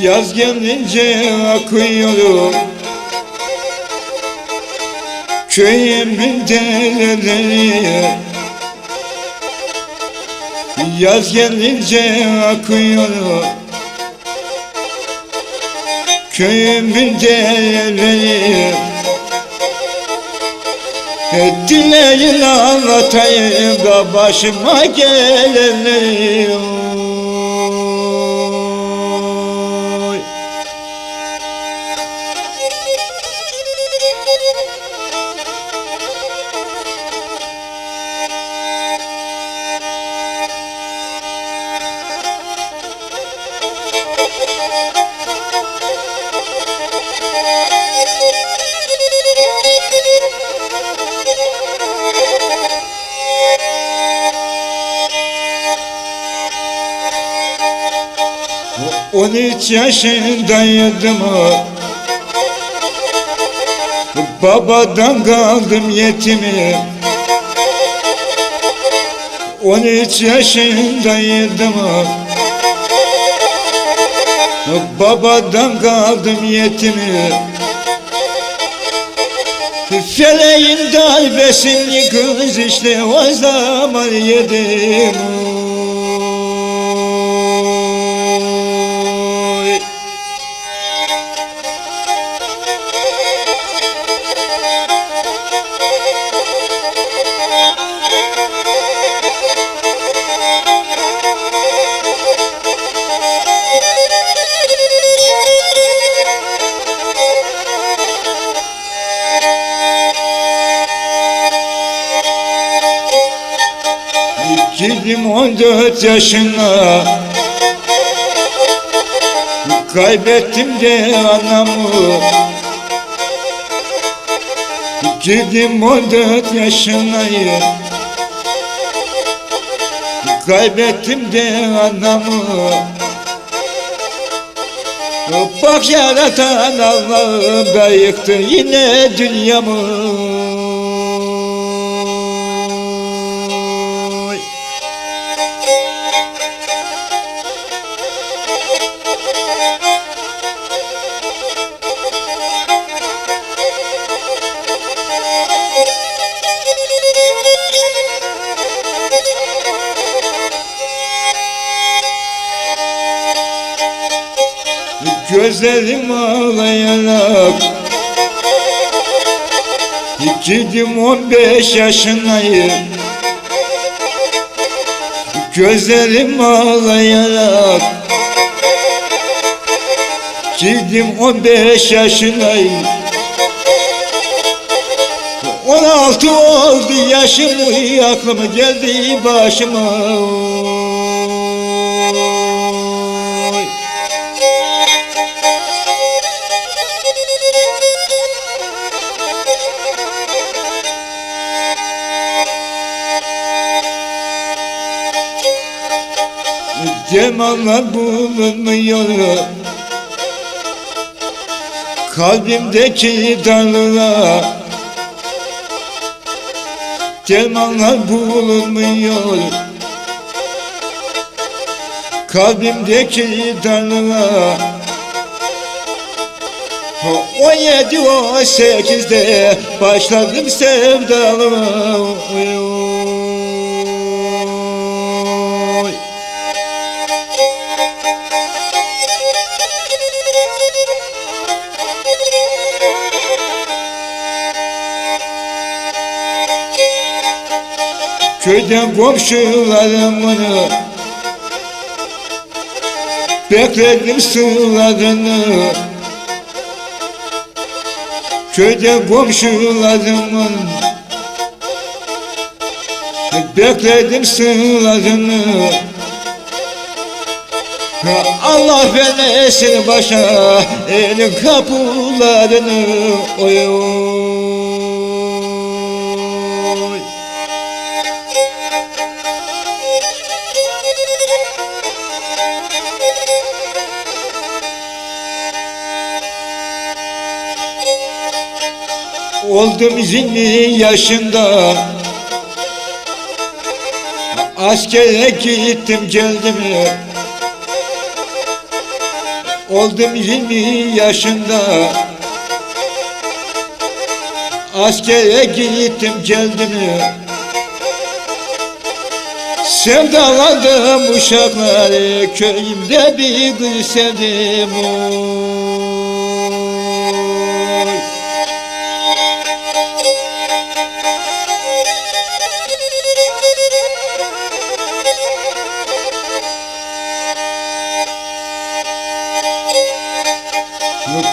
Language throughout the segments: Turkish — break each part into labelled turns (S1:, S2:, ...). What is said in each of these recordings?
S1: Yaz gelince akıyorum köyümün dereleri. Yaz gelince akıyorum köyümün dereleri. Dileyin anlatayım da başıma gelenleri. On 13 yaşındaydım, babadan kaldım yetimi. 13 yaşındaydım, babadan kaldım yetimi. Feleğin darbesini kız işte o zaman yedim. Girdim 14 yaşına, kaybettim de anamı. Girdim 14 yaşına, kaybettim de anamı. Bak yaratan Allah'ım da yıktı yine dünyamı. Gözlerim ağlayarak girdim 15 yaşındayım. Gözlerim ağlayarak girdim 15 yaşındayım. 16 oldu yaşım, aklım geldi başıma. Cemallar bulunmuyor kalbimdeki darlığa. Cemallar bulunmuyor kalbimdeki darlığa. 17-18'de başladım sevdalıma. Köyden komşularımını bekledim sularını. Köyden komşularımın Bekledim sırlarını. Allah vermesin başa elin kapılarını. Oy oy. Oldum 20 yaşında, askere gittim geldim. Oldum 20 yaşında, askere gittim geldim. Sevdalandım uşakları, köyümde bir kız sevdim. Oy.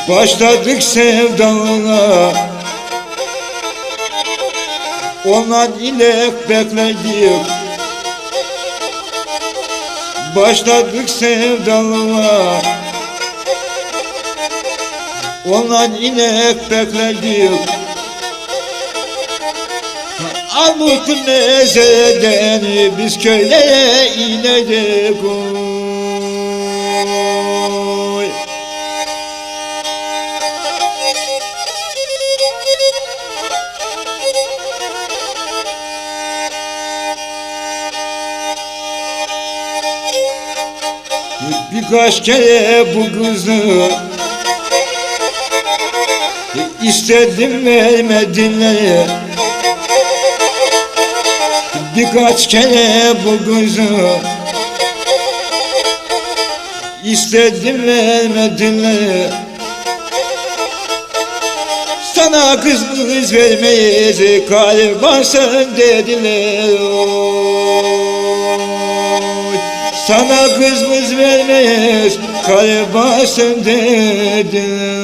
S1: Başladık sevdalığa, ondan inek bekledik. Başladık sevdalığa, ondan inek bekledik. Armutlu mezeden biz köylere inedik. Oy. Birkaç kere bu kızı istedim vermediler. Birkaç kere bu kızı istedim vermediler. Sana kız vermeyiz kalbansın dediler. Oy. Sana kız vermeyiz kalbansın dediler.